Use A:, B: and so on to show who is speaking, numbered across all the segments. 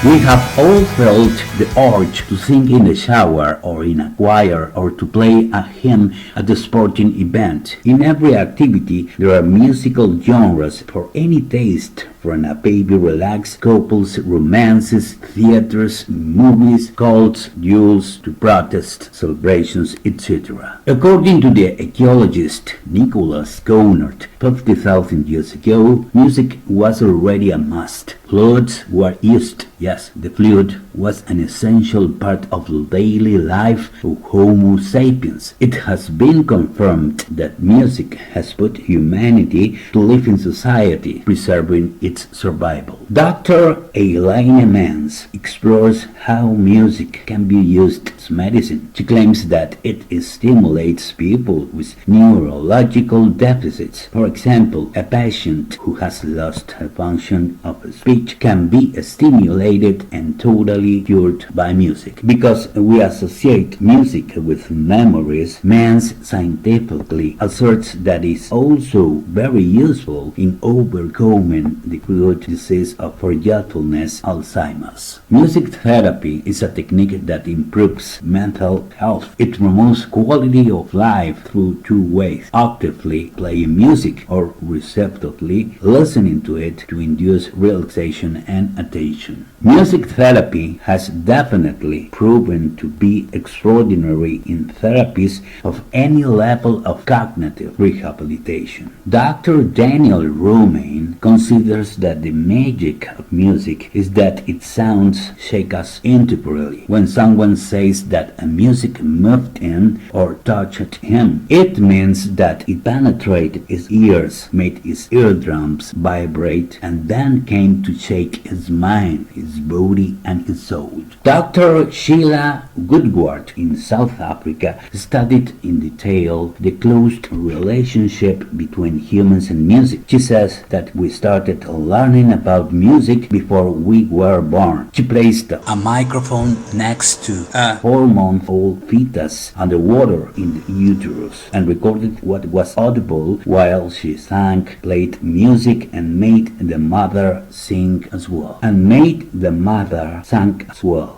A: We have all felt the urge to sing in the shower or in a choir or to play a hymn at a sporting event. In every activity, there are musical genres for any taste, from a baby relax, couples, romances, theaters, movies, cults, duels, to protest, celebrations, etc. According to the archaeologist Nicholas Gounart, 50,000 years ago, music was already a must. Flutes were used. Yes, the flute was an essential part of the daily life of Homo sapiens. It has been confirmed that music has put humanity to live in society, preserving its survival. Dr. Elaine Mans explores how music can be used as medicine. She claims that it stimulates people with neurological deficits. For example, a patient who has lost a function of speech can be stimulated and totally cured by music. Because we associate music with memories, Mans scientifically asserts that it is also very useful in overcoming the crude disease of forgetfulness, Alzheimer's. Music therapy is a technique that improves mental health. It promotes quality of life through two ways: actively playing music or receptively listening to it to induce relaxation and attention. Music therapy has definitely proven to be extraordinary in therapies of any level of cognitive rehabilitation. Dr. Daniel Romain considers that the magic of music is that its sounds shake us intemporally. When someone says that a music moved him or touched him, it means that it penetrated his ears, made his eardrums vibrate, and then came to shake his mind, his body, and his soul. Dr. Sheila Woodward in South Africa studied in detail the close relationship between humans and music. She says that we started learning about music before we were born. She placed a microphone next to a 4-month-old fetus underwater in the uterus and recorded what was audible while she sang, played music, and made the mother sing as well.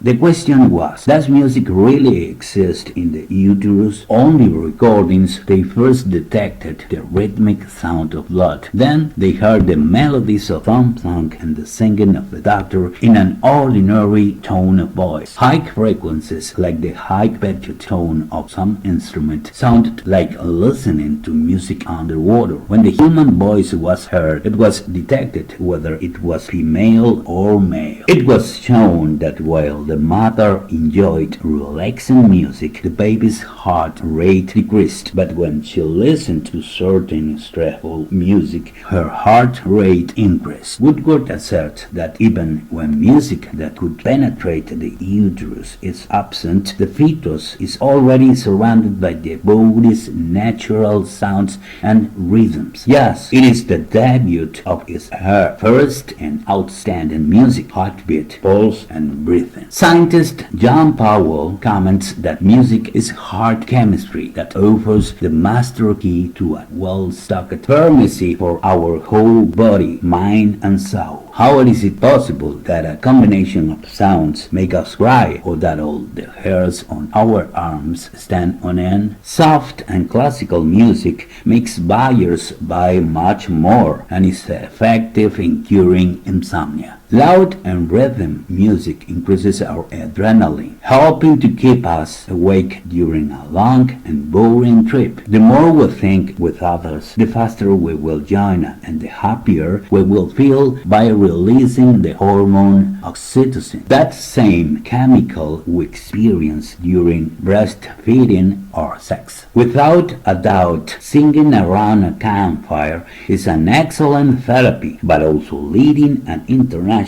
A: The question was, does music really exist in the uterus? Only recordings they first detected the rhythmic sound of blood. Then they heard the melodies of song and the singing of the doctor in an ordinary tone of voice. High frequencies, like the high-pitched tone of some instrument, sounded like listening to music underwater. When the human voice was heard, it was detected whether it was female or male. It was shown that while the mother enjoyed relaxing music, the baby's heart rate decreased, but when she listened to certain stressful music, her heart rate increased. Woodward asserts that even when music that could penetrate the uterus is absent, the fetus is already surrounded by the body's natural sounds and rhythms. Yes, it is the debut of her first and outstanding music, heartbeat, pulse, and breathing. Scientist John Powell comments that music is heart chemistry that offers the master key to a well-stocked pharmacy for our whole body, mind, and soul. How is it possible that a combination of sounds make us cry, or that all the hairs on our arms stand on end? Soft and classical music makes buyers buy much more and is effective in curing insomnia. Loud and rhythm music increases our adrenaline, helping to keep us awake during a long and boring trip. The more we think with others, the faster we will join and the happier we will feel by releasing the hormone oxytocin. That same chemical we experience during breastfeeding or sex. Without a doubt, singing around a campfire is an excellent therapy, but also leading an international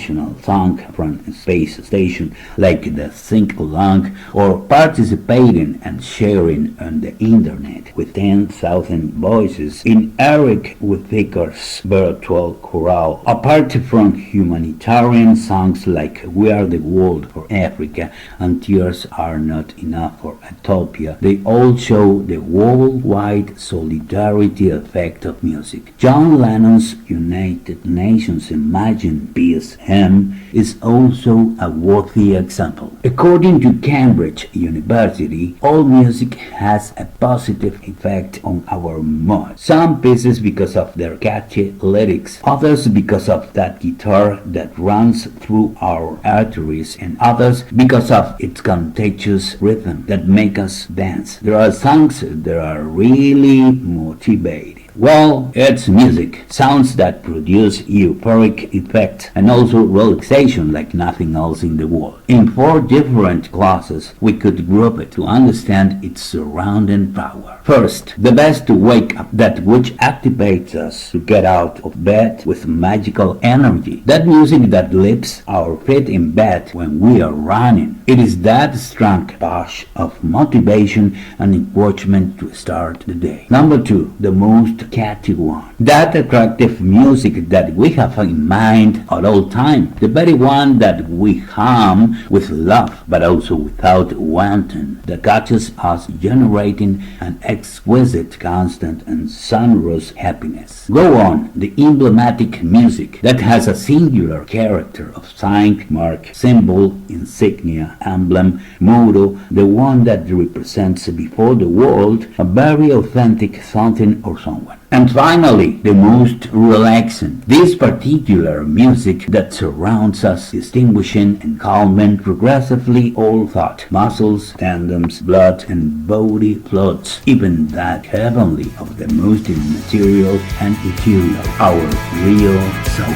A: song from a space station like the Sing-Along, or participating and sharing on the internet with 10,000 voices in Eric Whittaker's virtual chorale. Apart from from humanitarian songs like We Are the World for Africa and Tears Are Not Enough for Ethiopia, they all show the worldwide solidarity effect of music. John Lennon's United Nations Imagine Peace hymn is also a worthy example. According to Cambridge University, all music has a positive effect on our mood. Some pieces because of their catchy lyrics, others because of that guitar that runs through our arteries, and others because of its contagious rhythm that make us dance. There are songs that are really motivating. Well, it's music. Sounds that produce euphoric effect and also relaxation like nothing else in the world. In 4 different classes, we could group it to understand its surrounding power. First, the best to wake up, that which activates us to get out of bed with magical energy. That music that lifts our feet in bed when we are running. It is that strong push of motivation and encouragement to start the day. Number 2, the most catchy one. That attractive music that we have in mind at all times. The very one that we hum with love but also without wanting. That catches us, generating an exquisite, constant and sonorous happiness. Go on, the emblematic music that has a singular character of sign, mark, symbol, insignia, emblem, motto, the one that represents before the world a very authentic something or someone. And finally, the most relaxing. This particular music that surrounds us, distinguishing and calming progressively all thought, muscles, tendons, blood, and body fluids, even that heavenly of the most immaterial and ethereal, our real soul.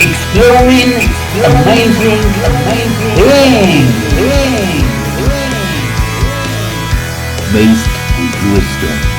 A: Exploring amazing things based on wisdom.